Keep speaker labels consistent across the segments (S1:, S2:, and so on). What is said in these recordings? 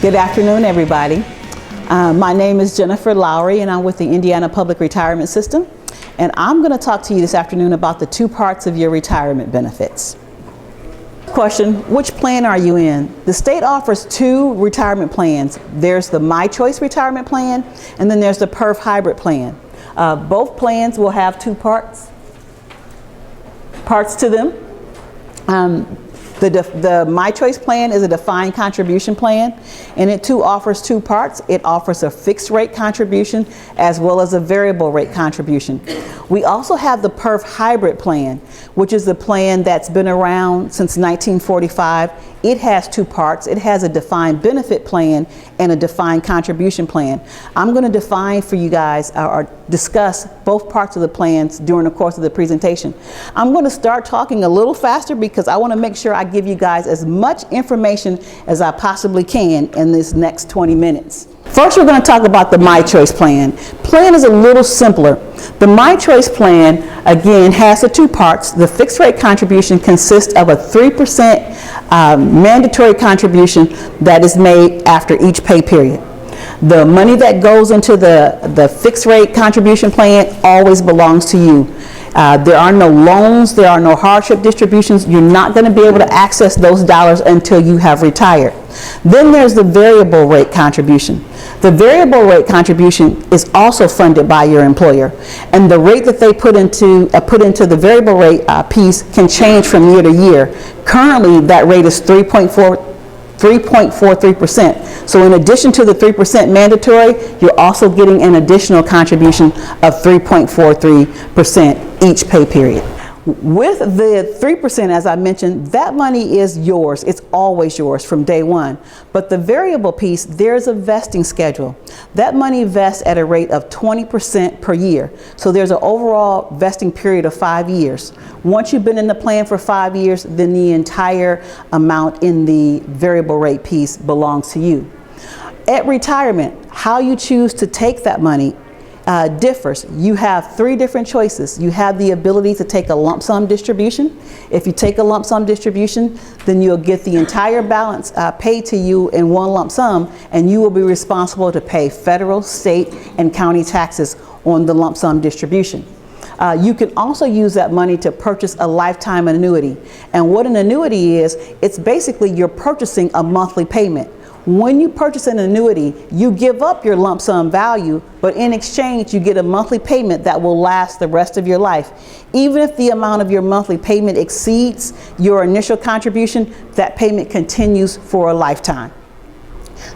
S1: Good afternoon, everybody. My name is Jennifer Lowry, and I'm with the Indiana Public Retirement System. And I'm going to talk to you this afternoon about the two parts of your retirement benefits. Question, which plan are you in? The state offers two retirement plans. There's the My Choice retirement plan, and then there's the PERF Hybrid plan. Both plans will have two parts to them. The My Choice plan is a defined contribution plan, and it too offers two parts. It offers a fixed rate contribution as well as a variable rate contribution. We also have the PERF Hybrid plan, which is the plan that's been around since 1945. It has two parts. It has a defined benefit plan and a defined contribution plan. I'm going to define for you guys or discuss both parts of the plans during the course of the presentation. I'm going to start talking a little faster because I want to make sure I give you guys as much information as I possibly can in this next 20 minutes. First, we're going to talk about the My Choice plan. Plan is a little simpler. The My Choice plan, again, has the two parts. The fixed rate contribution consists of a 3% mandatory contribution that is made after each pay period. The money that goes into the fixed rate contribution plan always belongs to you. There are no loans, there are no hardship distributions. You're not going to be able to access those dollars until you have retired. Then there's the variable rate contribution. The variable rate contribution is also funded by your employer, and the rate that they put into the variable rate piece can change from year to year. Currently, that rate is 3.43%. So in addition to the 3% mandatory, you're also getting an additional contribution of 3.43% each pay period. With the 3%, as I mentioned, that money is yours. It's always yours from day one. But the variable piece, there's a vesting schedule. That money vests at a rate of 20% per year. So there's an overall vesting period of 5 years. Once you've been in the plan for 5 years, then the entire amount in the variable rate piece belongs to you. At retirement, how you choose to take that money differs. You have three different choices. You have the ability to take a lump sum distribution. If you take a lump sum distribution, then you'll get the entire balance paid to you in one lump sum, and you will be responsible to pay federal, state, and county taxes on the lump sum distribution. You can also use that money to purchase a lifetime annuity. And what an annuity is, it's basically you're purchasing a monthly payment. When you purchase an annuity, you give up your lump sum value, but in exchange, you get a monthly payment that will last the rest of your life. Even if the amount of your monthly payment exceeds your initial contribution, that payment continues for a lifetime.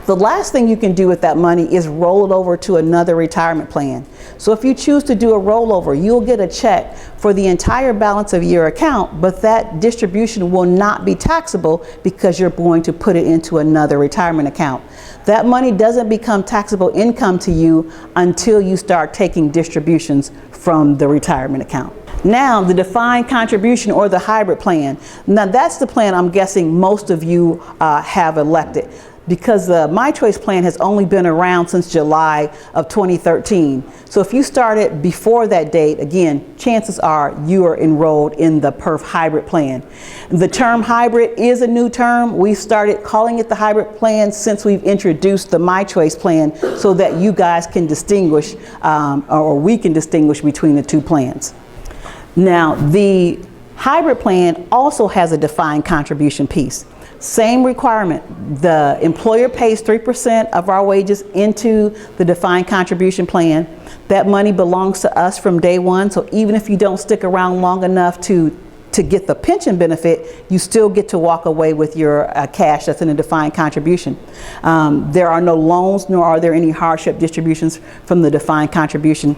S1: The last thing you can do with that money is roll it over to another retirement plan. So if you choose to do a rollover, you'll get a check for the entire balance of your account, but that distribution will not be taxable because you're going to put it into another retirement account. That money doesn't become taxable income to you until you start taking distributions from the retirement account. Now, the defined contribution or the hybrid plan. Now, that's the plan I'm guessing most of you have elected, because the My Choice plan has only been around since July of 2013. So if you started before that date, again, chances are you are enrolled in the PERF Hybrid plan. The term hybrid is a new term. We started calling it the hybrid plan since we've introduced the My Choice plan so that you guys can distinguish, or we can distinguish between the two plans. Now, the hybrid plan also has a defined contribution piece. Same requirement. The employer pays 3% of our wages into the defined contribution plan. That money belongs to us from day one. So even if you don't stick around long enough to get the pension benefit, you still get to walk away with your cash that's in a defined contribution. There are no loans, nor are there any hardship distributions from the defined contribution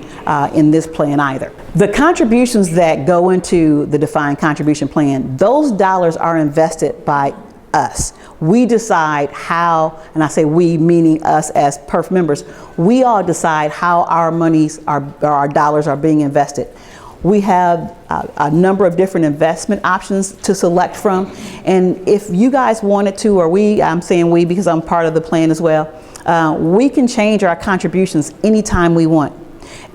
S1: in this plan either. The contributions that go into the defined contribution plan, those dollars are invested by us. We decide how, and I say we meaning us as PERF members, we all decide how our monies, our dollars are being invested. We have a number of different investment options to select from, and if you guys wanted to, or I'm saying we because I'm part of the plan as well, we can change our contributions anytime we want.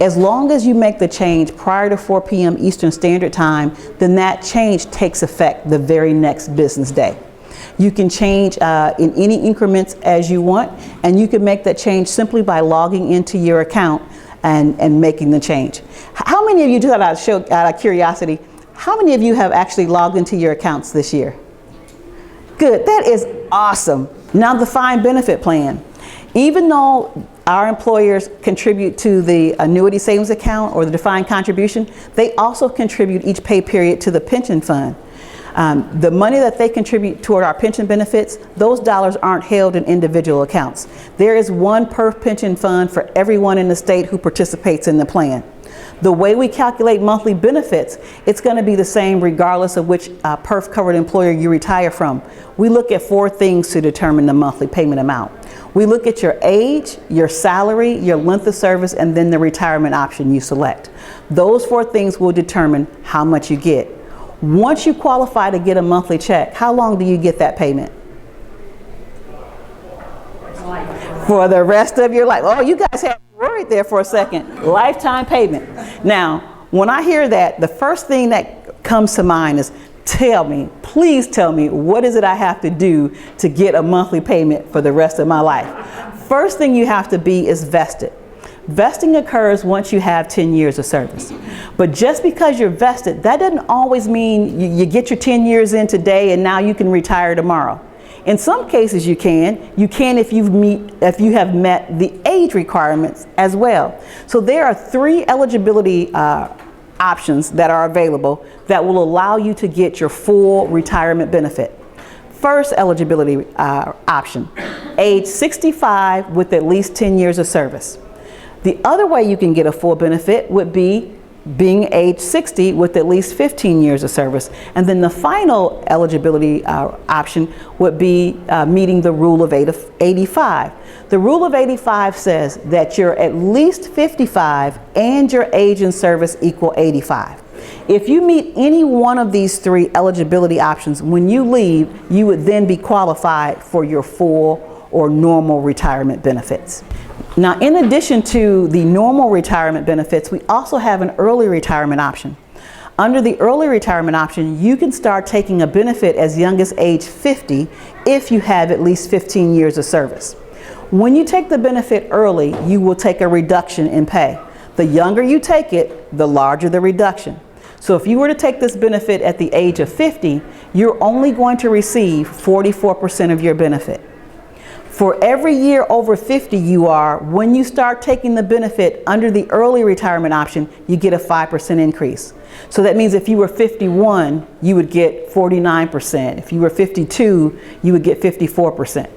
S1: As long as you make the change prior to 4 p.m. Eastern Standard Time, then that change takes effect the very next business day. You can change in any increments as you want, and you can make that change simply by logging into your account and making the change. How many of you, just out of curiosity, how many of you have actually logged into your accounts this year? Good, that is awesome. Now the defined benefit plan. Even though our employers contribute to the annuity savings account or the defined contribution, they also contribute each pay period to the pension fund. The money that they contribute toward our pension benefits, those dollars aren't held in individual accounts. There is one PERF pension fund for everyone in the state who participates in the plan. The way we calculate monthly benefits, it's going to be the same regardless of which PERF covered employer you retire from. We look at 4 things to determine the monthly payment amount. We look at your age, your salary, your length of service, and then the retirement option you select. Those 4 things will determine how much you get. Once you qualify to get a monthly check, how long do you get that payment? For the rest of your life. Oh, you guys have worried there for a second. Lifetime payment. Now, when I hear that, the first thing that comes to mind is, tell me, please tell me, what is it I have to do to get a monthly payment for the rest of my life? First thing you have to be is vested. Vesting occurs once you have 10 years of service. But just because you're vested, that doesn't always mean you get your 10 years in today and now you can retire tomorrow. In some cases you can if you have met the age requirements as well. So there are 3 eligibility options that are available that will allow you to get your full retirement benefit. First eligibility option, age 65 with at least 10 years of service. The other way you can get a full benefit would be being age 60 with at least 15 years of service. And then the final eligibility option would be meeting the rule of 85. The rule of 85 says that you're at least 55 and your age in service equal 85. If you meet any one of these 3 eligibility options, when you leave, you would then be qualified for your full or normal retirement benefits. Now, in addition to the normal retirement benefits, we also have an early retirement option. Under the early retirement option, you can start taking a benefit as young as age 50 if you have at least 15 years of service. When you take the benefit early, you will take a reduction in pay. The younger you take it, the larger the reduction. So if you were to take this benefit at the age of 50, you're only going to receive 44% of your benefit. For every year over 50 you are, when you start taking the benefit under the early retirement option, you get a 5% increase. So that means if you were 51, you would get 49%. If you were 52, you would get 54%.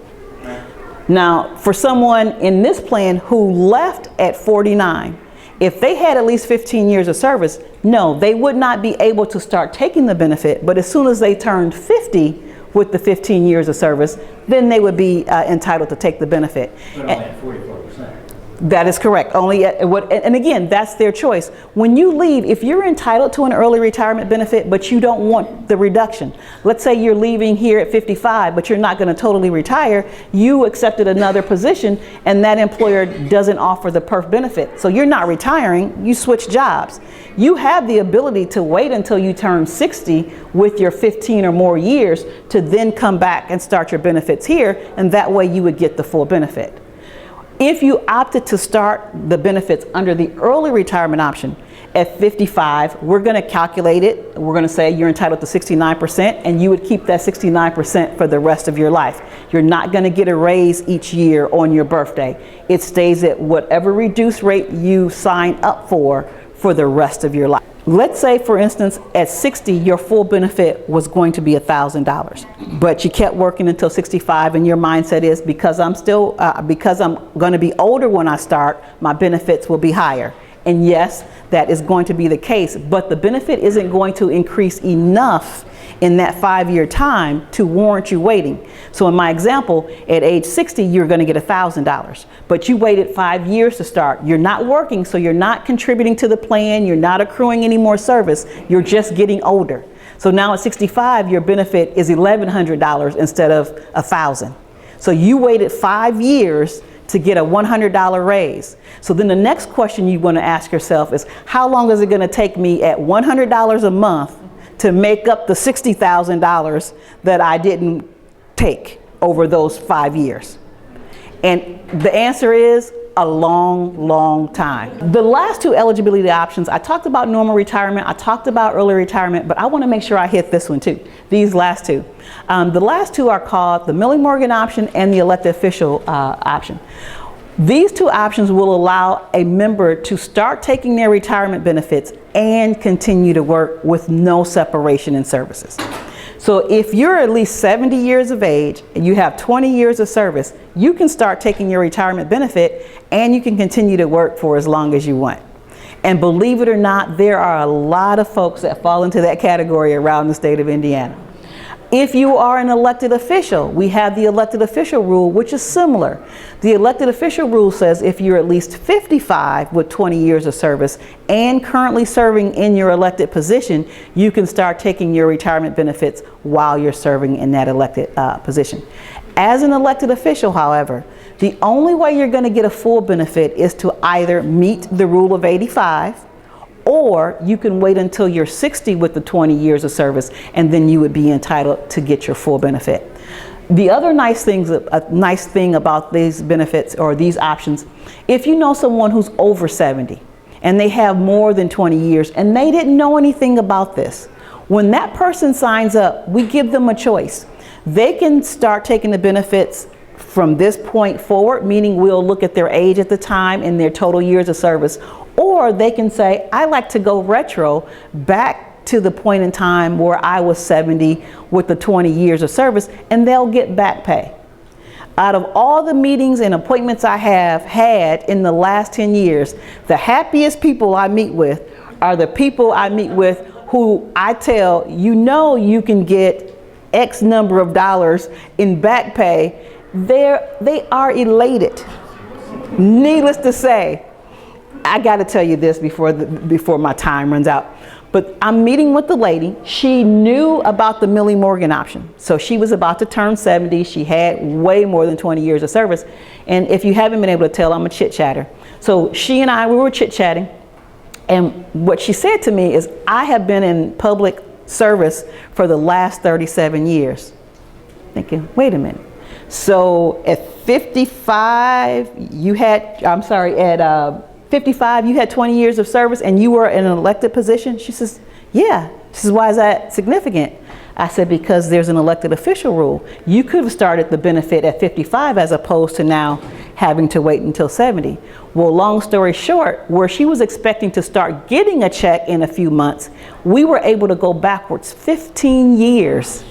S1: Now, for someone in this plan who left at 49, if they had at least 15 years of service, no, they would not be able to start taking the benefit, but as soon as they turned 50, with the 15 years of service, then they would be entitled to take the benefit.
S2: But only at 44%.
S1: That is correct. Only at what, and again, that's their choice. When you leave, if you're entitled to an early retirement benefit, but you don't want the reduction, let's say you're leaving here at 55, but you're not going to totally retire, you accepted another position and that employer doesn't offer the PERF benefit. So you're not retiring, you switch jobs. You have the ability to wait until you turn 60 with your 15 or more years to then come back and start your benefits here, and that way you would get the full benefit. If you opted to start the benefits under the early retirement option at 55, we're going to calculate it. We're going to say you're entitled to 69%, and you would keep that 69% for the rest of your life. You're not going to get a raise each year on your birthday. It stays at whatever reduced rate you sign up for the rest of your life. Let's say, for instance, at 60, your full benefit was going to be $1,000, but you kept working until 65, and your mindset is because I'm going to be older when I start, my benefits will be higher. And yes, that is going to be the case, but the benefit isn't going to increase enough in that 5-year time to warrant you waiting. So in my example, at age 60, you're going to get $1,000, but you waited 5 years to start. You're not working, so you're not contributing to the plan. You're not accruing any more service. You're just getting older. So now at 65, your benefit is $1,100 instead of $1,000. So you waited 5 years to get a $100 raise. So then the next question you want to ask yourself is, how long is it going to take me at $100 a month to make up the $60,000 that I didn't take over those 5 years? And the answer is a long, long time. The last two eligibility options, I talked about normal retirement, I talked about early retirement, but I want to make sure I hit this one too, these last two. The last two are called the Millie Morgan option and the elected official option. These two options will allow a member to start taking their retirement benefits and continue to work with no separation in services. So if you're at least 70 years of age and you have 20 years of service, you can start taking your retirement benefit and you can continue to work for as long as you want. And believe it or not, there are a lot of folks that fall into that category around the state of Indiana. If you are an elected official, we have the elected official rule, which is similar. The elected official rule says if you're at least 55 with 20 years of service and currently serving in your elected position, you can start taking your retirement benefits while you're serving in that elected position. As an elected official, however, the only way you're going to get a full benefit is to either meet the rule of 85, or you can wait until you're 60 with the 20 years of service, and then you would be entitled to get your full benefit. The other nice thing about these benefits or these options, if you know someone who's over 70 and they have more than 20 years and they didn't know anything about this, when that person signs up, we give them a choice. They can start taking the benefits from this point forward, meaning we'll look at their age at the time and their total years of service, or they can say, I like to go retro back to the point in time where I was 70 with the 20 years of service, and they'll get back pay. Out of all the meetings and appointments I have had in the last 10 years, the happiest people I meet with are the people I meet with who I tell, you know, you can get X number of dollars in back pay. They are elated. Needless to say, I got to tell you this before my time runs out. But I'm meeting with the lady. She knew about the Millie Morgan option. So she was about to turn 70. She had way more than 20 years of service. And if you haven't been able to tell, I'm a chit chatter. So she and I, we were chit chatting. And what she said to me is, I have been in public service for the last 37 years. Thinking, wait a minute. So at 55, at 55, you had 20 years of service and you were in an elected position? She says, yeah. She says, why is that significant? I said, because there's an elected official rule. You could have started the benefit at 55 as opposed to now having to wait until 70. Well, long story short, where she was expecting to start getting a check in a few months, we were able to go backwards 15 years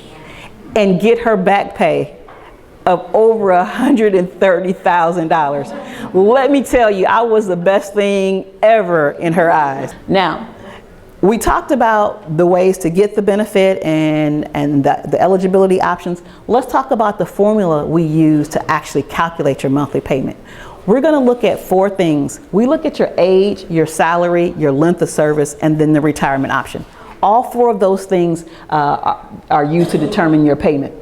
S1: and get her back pay of over $130,000. Let me tell you, I was the best thing ever in her eyes. Now, we talked about the ways to get the benefit and the eligibility options. Let's talk about the formula we use to actually calculate your monthly payment. We're going to look at 4 things. We look at your age, your salary, your length of service, and then the retirement option. All 4 of those things are used to determine your payment.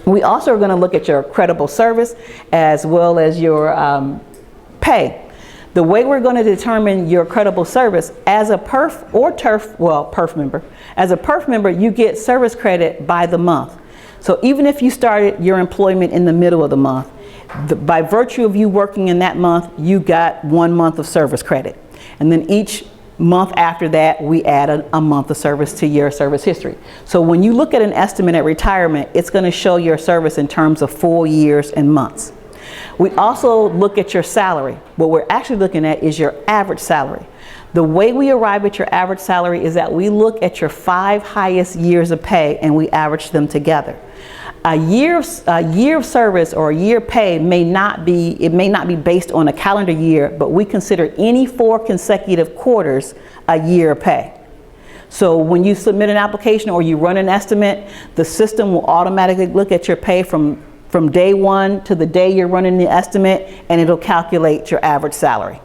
S1: We also are going to look at your credible service as well as your pay. The way we're going to determine your credible service as a PERF or TERF, well, PERF member, as a PERF member, you get service credit by the month. So even if you started your employment in the middle of the month, by virtue of you working in that month, you got 1 month of service credit. And then each month after that, we add a month of service to your service history. So when you look at an estimate at retirement, it's going to show your service in terms of full years and months. We also look at your salary. What we're actually looking at is your average salary. The way we arrive at your average salary is that we look at your 5 highest years of pay and we average them together. A year of service or a year pay may not be based on a calendar year, but we consider any 4 consecutive quarters a year of pay. So when you submit an application or you run an estimate, the system will automatically look at your pay from day 1 to the day you're running the estimate, and it'll calculate your average salary.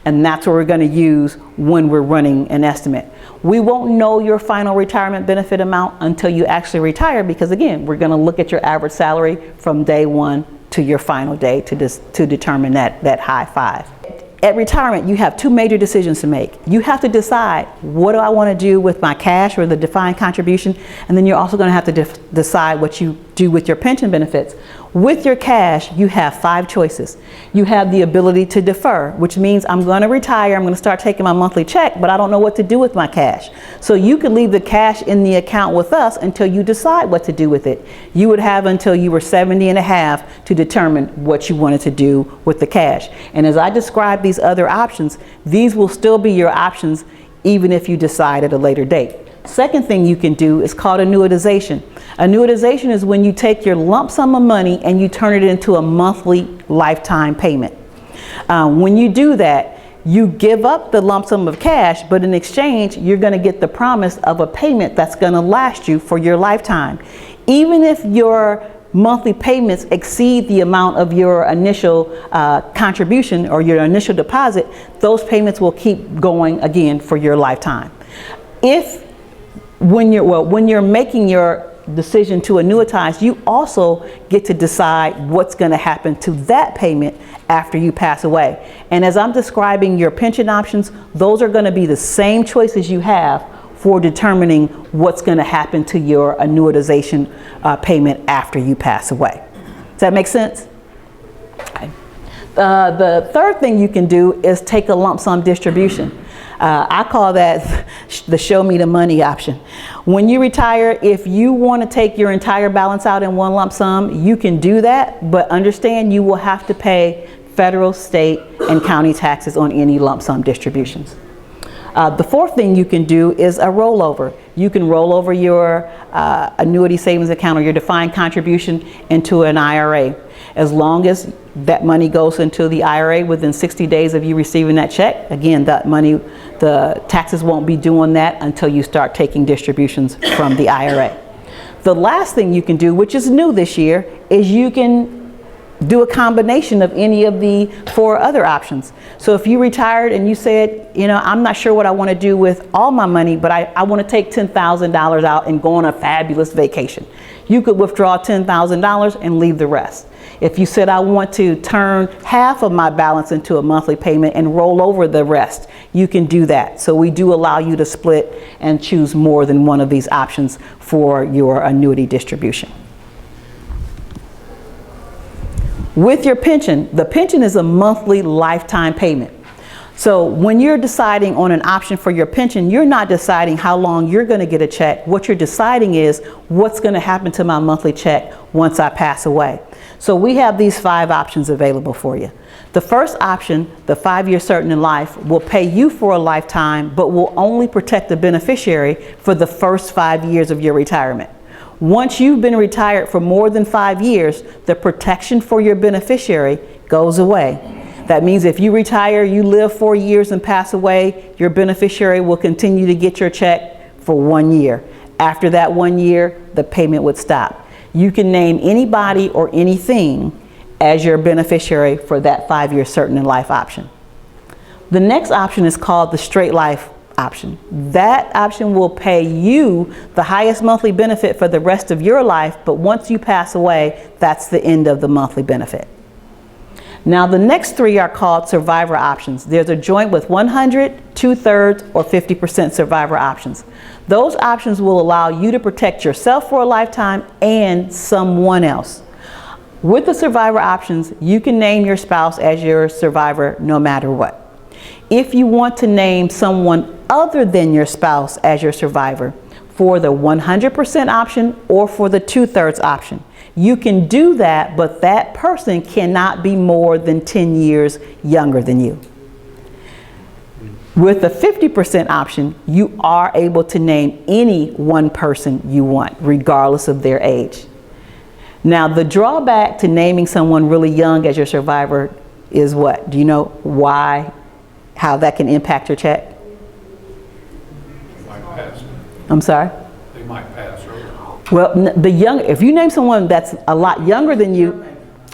S1: And that's what we're going to use when we're running an estimate. We won't know your final retirement benefit amount until you actually retire, because again, we're going to look at your average salary from day 1 to your final day to determine that high 5. At retirement, you have two major decisions to make. You have to decide, what do I want to do with my cash or the defined contribution? And then you're also going to have to decide what you do with your pension benefits. With your cash, you have 5 choices. You have the ability to defer, which means I'm going to retire, I'm going to start taking my monthly check, but I don't know what to do with my cash. So you can leave the cash in the account with us until you decide what to do with it. You would have until you were 70 and a half to determine what you wanted to do with the cash. And as I describe these other options, these will still be your options even if you decide at a later date. Second thing you can do is called annuitization. Annuitization is when you take your lump sum of money and you turn it into a monthly lifetime payment. When you do that, you give up the lump sum of cash, but in exchange, you're going to get the promise of a payment that's going to last you for your lifetime. Even if your monthly payments exceed the amount of your initial contribution or your initial deposit, those payments will keep going again for your lifetime. When you're making your decision to annuitize, you also get to decide what's going to happen to that payment after you pass away. And as I'm describing your pension options, those are going to be the same choices you have for determining what's going to happen to your annuitization payment after you pass away. Does that make sense? Okay. The third thing you can do is take a lump sum distribution. I call that the show me the money option. When you retire, if you want to take your entire balance out in one lump sum, you can do that, but understand you will have to pay federal, state, and county taxes on any lump sum distributions. The fourth thing you can do is a rollover. You can roll over your annuity savings account or your defined contribution into an IRA. As long as that money goes into the IRA within 60 days of you receiving that check, again, that money, the taxes won't be due on that until you start taking distributions from the IRA. The last thing you can do, which is new this year, is you can do a combination of any of the 4 other options. So if you retired and you said, you know, I'm not sure what I want to do with all my money, but I want to take $10,000 out and go on a fabulous vacation, you could withdraw $10,000 and leave the rest. If you said, I want to turn half of my balance into a monthly payment and roll over the rest, you can do that. So we do allow you to split and choose more than one of these options for your annuity distribution. With your pension, the pension is a monthly lifetime payment. So when you're deciding on an option for your pension, you're not deciding how long you're going to get a check. What you're deciding is what's going to happen to my monthly check once I pass away. So we have these 5 options available for you. The first option, the 5-year certain in life, will pay you for a lifetime, but will only protect the beneficiary for the first 5 years of your retirement. Once you've been retired for more than 5 years, the protection for your beneficiary goes away. That means if you retire, you live 4 years and pass away, your beneficiary will continue to get your check for 1 year. After that 1 year, the payment would stop. You can name anybody or anything as your beneficiary for that 5-year certain in life option. The next option is called the straight life option. That option will pay you the highest monthly benefit for the rest of your life, but once you pass away, that's the end of the monthly benefit. Now the next 3 are called survivor options. There's a joint with 100, 2/3, or 50% survivor options. Those options will allow you to protect yourself for a lifetime and someone else. With the survivor options, you can name your spouse as your survivor no matter what. If you want to name someone other than your spouse as your survivor for the 100% option or for the 2/3 option, you can do that, but that person cannot be more than 10 years younger than you. With the 50% option, you are able to name any one person you want, regardless of their age. Now, the drawback to naming someone really young as your survivor is what? Do you know why, how that can impact your check?
S2: They might pass.
S1: I'm sorry?
S2: They might pass early.
S1: Well, if you name someone that's a lot younger than you,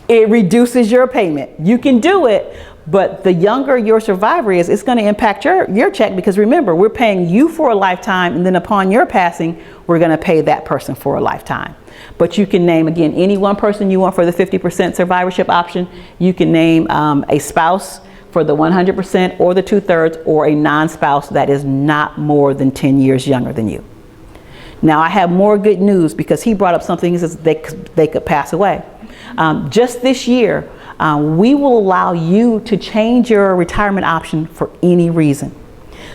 S1: it reduces your payment. You can do it, but the younger your survivor is, it's going to impact your check, because remember, we're paying you for a lifetime, and then upon your passing, we're going to pay that person for a lifetime. But you can name, again, any one person you want for the 50% survivorship option. You can name a spouse for the 100% or the 2/3 or a non-spouse that is not more than 10 years younger than you. Now, I have more good news because he brought up something, he says they could pass away. Just this year, we will allow you to change your retirement option for any reason.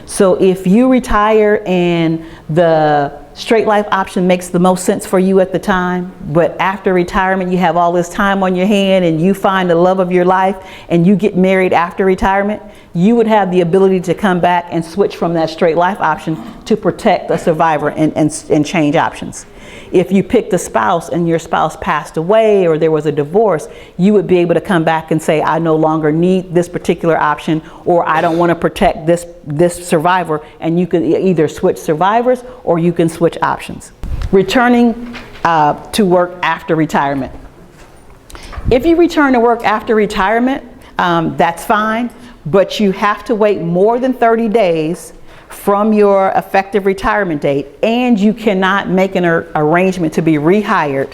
S1: So if you retire and the straight life option makes the most sense for you at the time, but after retirement you have all this time on your hand and you find the love of your life and you get married after retirement, you would have the ability to come back and switch from that straight life option to protect a survivor and change options. If you picked a spouse and your spouse passed away or there was a divorce, you would be able to come back and say, I no longer need this particular option, or I don't want to protect this survivor, and you can either switch survivors or you can switch options. Returning to work after retirement. If you return to work after retirement, that's fine, but you have to wait more than 30 days from your effective retirement date, and you cannot make an arrangement to be rehired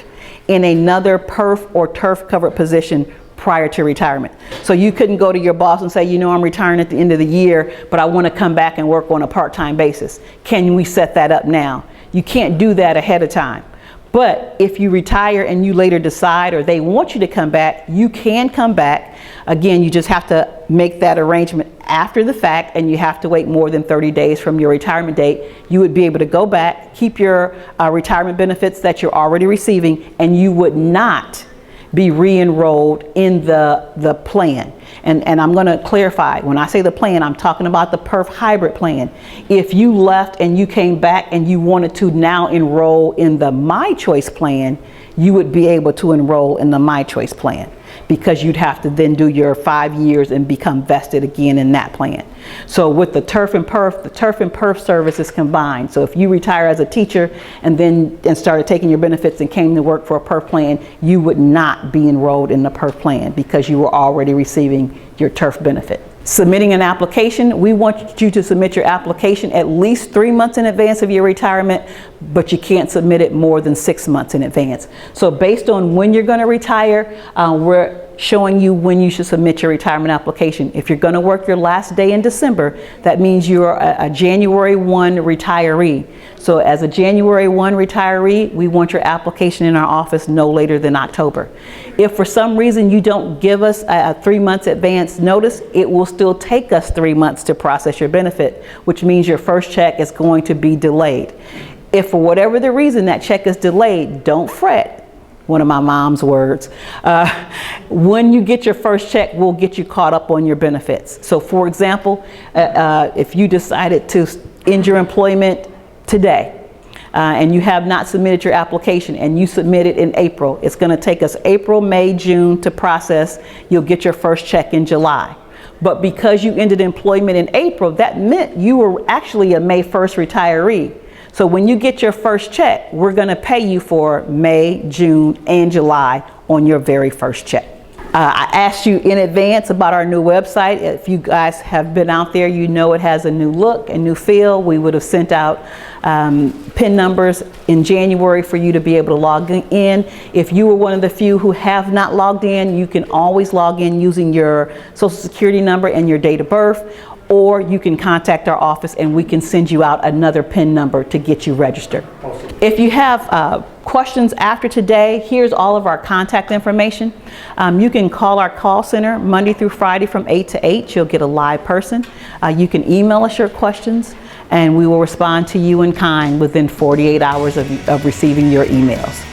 S1: in another PERF or TERF covered position prior to retirement. So you couldn't go to your boss and say, you know, I'm retiring at the end of the year, but I want to come back and work on a part-time basis. Can we set that up now? You can't do that ahead of time. But if you retire and you later decide, or they want you to come back, you can come back. Again, you just have to make that arrangement after the fact, and you have to wait more than 30 days from your retirement date. You would be able to go back, keep your retirement benefits that you're already receiving, and you would not be re-enrolled in the plan. And I'm going to clarify, when I say the plan, I'm talking about the PERF Hybrid plan. If you left and you came back and you wanted to now enroll in the My Choice plan, you would be able to enroll in the My Choice plan, because you'd have to then do your 5 years and become vested again in that plan. So with the TERF and PERF, the TERF and PERF service is combined. So if you retire as a teacher and started taking your benefits and came to work for a PERF plan, you would not be enrolled in the PERF plan because you were already receiving your TERF benefit. Submitting an application, we want you to submit your application at least 3 months in advance of your retirement, but you can't submit it more than 6 months in advance. So based on when you're going to retire, we're showing you when you should submit your retirement application. If you're going to work your last day in December, that means you're a January 1 retiree. So as a January 1 retiree, we want your application in our office no later than October. If for some reason you don't give us a 3 months advance notice, it will still take us 3 months to process your benefit, which means your first check is going to be delayed. If for whatever the reason that check is delayed, don't fret. One of my mom's words. When you get your first check, we'll get you caught up on your benefits. So for example, if you decided to end your employment today, and you have not submitted your application and you submit it in April, it's going to take us April, May, June to process. You'll get your first check in July. But because you ended employment in April, that meant you were actually a May 1st retiree. So when you get your first check, we're going to pay you for May, June, and July on your very first check. I asked you in advance about our new website. If you guys have been out there, you know it has a new look, a new feel. We would have sent out PIN numbers in January for you to be able to log in. If you were one of the few who have not logged in, you can always log in using your Social Security number and your date of birth, or you can contact our office and we can send you out another PIN number to get you registered. Awesome. If you have questions after today, here's all of our contact information. You can call our call center Monday through Friday from 8 to 8. You'll get a live person. You can email us your questions and we will respond to you in kind within 48 hours of receiving your emails.